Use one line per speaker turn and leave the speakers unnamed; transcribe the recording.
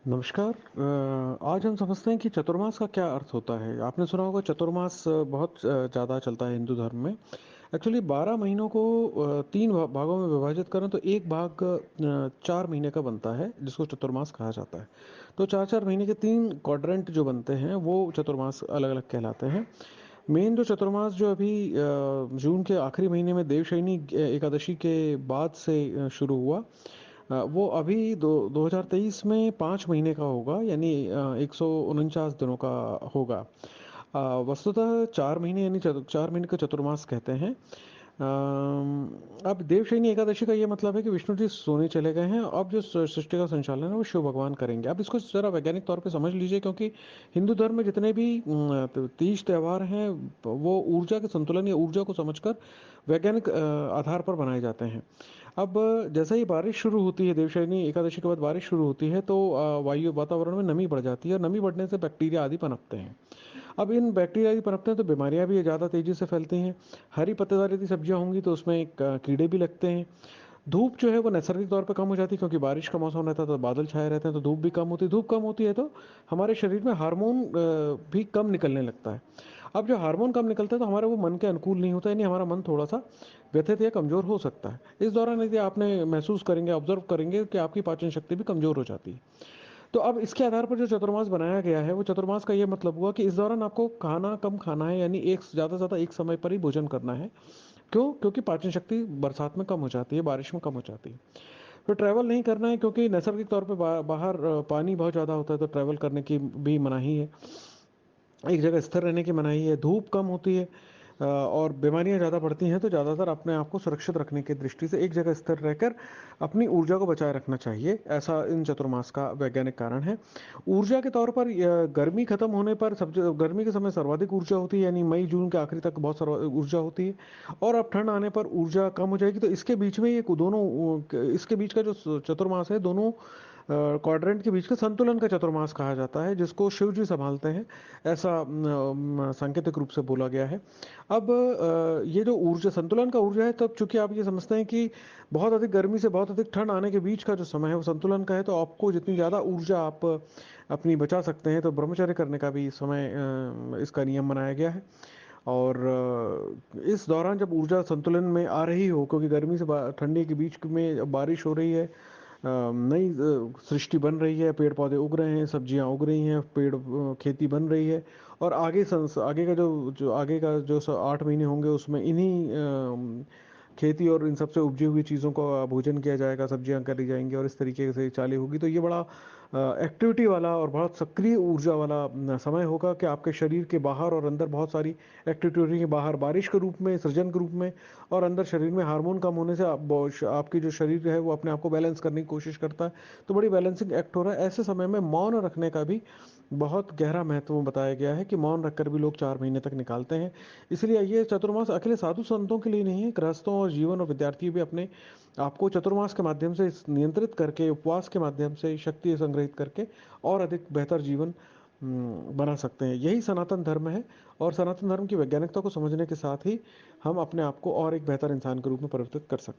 नमस्कार। आज हम समझते हैं कि चतुर्मास का क्या अर्थ होता है। आपने सुना होगा चतुर्मास बहुत ज़्यादा चलता है हिंदू धर्म में। एक्चुअली 12 महीनों को 3 भागों में विभाजित करें तो एक भाग 4 महीने का बनता है जिसको चतुर्मास कहा जाता है। तो 4-4 महीने के 3 क्वाड्रेंट जो बनते हैं वो चतुर्मास अलग-अलग कहलाते हैं। मेन जो चतुर्मास जो अभी जून के आखिरी महीने में देवशयनी एकादशी के बाद से शुरू हुआ। वो अभी दो 2023 में 5 महीने का होगा, यानी 149 दिनों का होगा। वस्तुतः 4 महीने यानी 4 महीने का चतुर्मास कहते हैं। अब देवशयनी एकादशी का ये मतलब है कि विष्णु जी सोने चले गए हैं। अब जो सृष्टि का संचालन है वो शिव भगवान करेंगे। अब इसको जरा वैज्ञानिक तौर पे समझ लीजिए, क्योंकि हिंदू धर्म में जितने भी तीज त्योहार हैं वो ऊर्जा के संतुलन या ऊर्जा को समझकर वैज्ञानिक आधार पर बनाए जाते हैं। अब जैसे ही बारिश शुरू होती है, देवशयनी एकादशी के बाद बारिश शुरू होती है, तो वायु वातावरण में नमी बढ़ जाती है और नमी बढ़ने से बैक्टीरिया आदि पनपते हैं। अब इन बैक्टीरिया आदि पनपते हैं तो बीमारियां भी ज़्यादा तेजी से फैलती हैं। हरी पत्तेदार यदि सब्जियां होंगी तो उसमें कीड़े भी लगते हैं। धूप जो है वो नैसर्गिक तौर पे कम हो जाती है, क्योंकि बारिश का मौसम रहता है तो बादल छाए रहते हैं, तो धूप भी कम होती है। धूप कम होती है तो हमारे शरीर में हार्मोन भी कम निकलने लगता है। अब जो हार्मोन कम निकलता है तो हमारे वो मन के अनुकूल नहीं होता, यानी हमारा मन थोड़ा सा व्यथित या कमजोर हो सकता है। इस दौरान यदि आपने महसूस करेंगे, ऑब्जर्व करेंगे कि आपकी पाचन शक्ति भी कमजोर हो जाती है। तो अब इसके आधार पर जो चतुर्मास बनाया गया है, वो चतुर्मास का ये मतलब हुआ कि इस दौरान आपको खाना कम खाना है, यानी एक ज़्यादा से ज़्यादा एक समय पर ही भोजन करना है। क्यों? क्योंकि पाचन शक्ति बरसात में कम हो जाती है, बारिश में कम हो जाती है। तो ट्रैवल नहीं करना है, क्योंकि नैसर्गिक तौर पे बाहर पानी बहुत ज़्यादा होता है, तो ट्रैवल करने की भी मनाही है। एक जगह स्थिर रहने की मनाही है। धूप कम होती है और बीमारियां ज़्यादा बढ़ती हैं, तो ज़्यादातर अपने आप को सुरक्षित रखने की दृष्टि से एक जगह स्थिर रहकर अपनी ऊर्जा को बचाए रखना चाहिए। ऐसा इन चतुर्मास का वैज्ञानिक कारण है। ऊर्जा के तौर पर गर्मी खत्म होने पर सब गर्मी के समय सर्वाधिक ऊर्जा होती है, यानी मई जून के आखिरी तक बहुत ऊर्जा होती है। और अब ठंड आने पर ऊर्जा कम हो जाएगी। तो इसके बीच में ये दोनों इसके बीच का जो चतुर्मास है, दोनों क्वाड्रेंट के बीच के संतुलन का चतुर्मास कहा जाता है, जिसको शिव जी संभालते हैं। ऐसा सांकेतिक रूप से बोला गया है। अब ये जो ऊर्जा संतुलन का ऊर्जा है, तब चूंकि आप ये समझते हैं कि बहुत अधिक गर्मी से बहुत अधिक ठंड आने के बीच का जो समय है वो संतुलन का है, तो आपको जितनी ज़्यादा ऊर्जा आप अपनी बचा सकते हैं, तो ब्रह्मचर्य करने का भी समय इसका नियम बनाया गया है। और इस दौरान जब ऊर्जा संतुलन में आ रही हो, क्योंकि गर्मी से ठंडी के बीच में बारिश हो रही है, नई सृष्टि बन रही है, पेड़ पौधे उग रहे हैं, सब्जियां उग रही हैं, खेती बन रही है। और आगे का जो आगे का जो 8 महीने होंगे उसमें इन्हीं खेती और इन सबसे उपजी हुई चीज़ों का भोजन किया जाएगा, सब्जियां करी जाएंगी और इस तरीके से चाली होगी। तो ये बड़ा एक्टिविटी वाला और बहुत सक्रिय ऊर्जा वाला समय होगा कि आपके शरीर के बाहर और अंदर बहुत सारी एक्टिविटी हो रही है। बाहर बारिश के रूप में, सृजन के रूप में, और अंदर शरीर में हार्मोन कम होने से आपकी जो शरीर है वो अपने आप को बैलेंस करने की कोशिश करता है। तो बड़ी बैलेंसिंग एक्ट हो रहा है। ऐसे समय में मौन रखने का भी बहुत गहरा महत्व बताया गया है कि मौन रखकर भी लोग 4 महीने तक निकालते हैं। इसलिए ये चतुर्मास अकेले साधु संतों के लिए नहीं है, गृहस्थों और जीवन और विद्यार्थी भी अपने आपको चतुर्मास के माध्यम से नियंत्रित करके, उपवास के माध्यम से शक्ति संग्रहित करके और अधिक बेहतर जीवन बना सकते हैं। यही सनातन धर्म है। और सनातन धर्म की वैज्ञानिकता को समझने के साथ ही हम अपने आप को और एक बेहतर इंसान के रूप में परिवर्तित कर सकते हैं।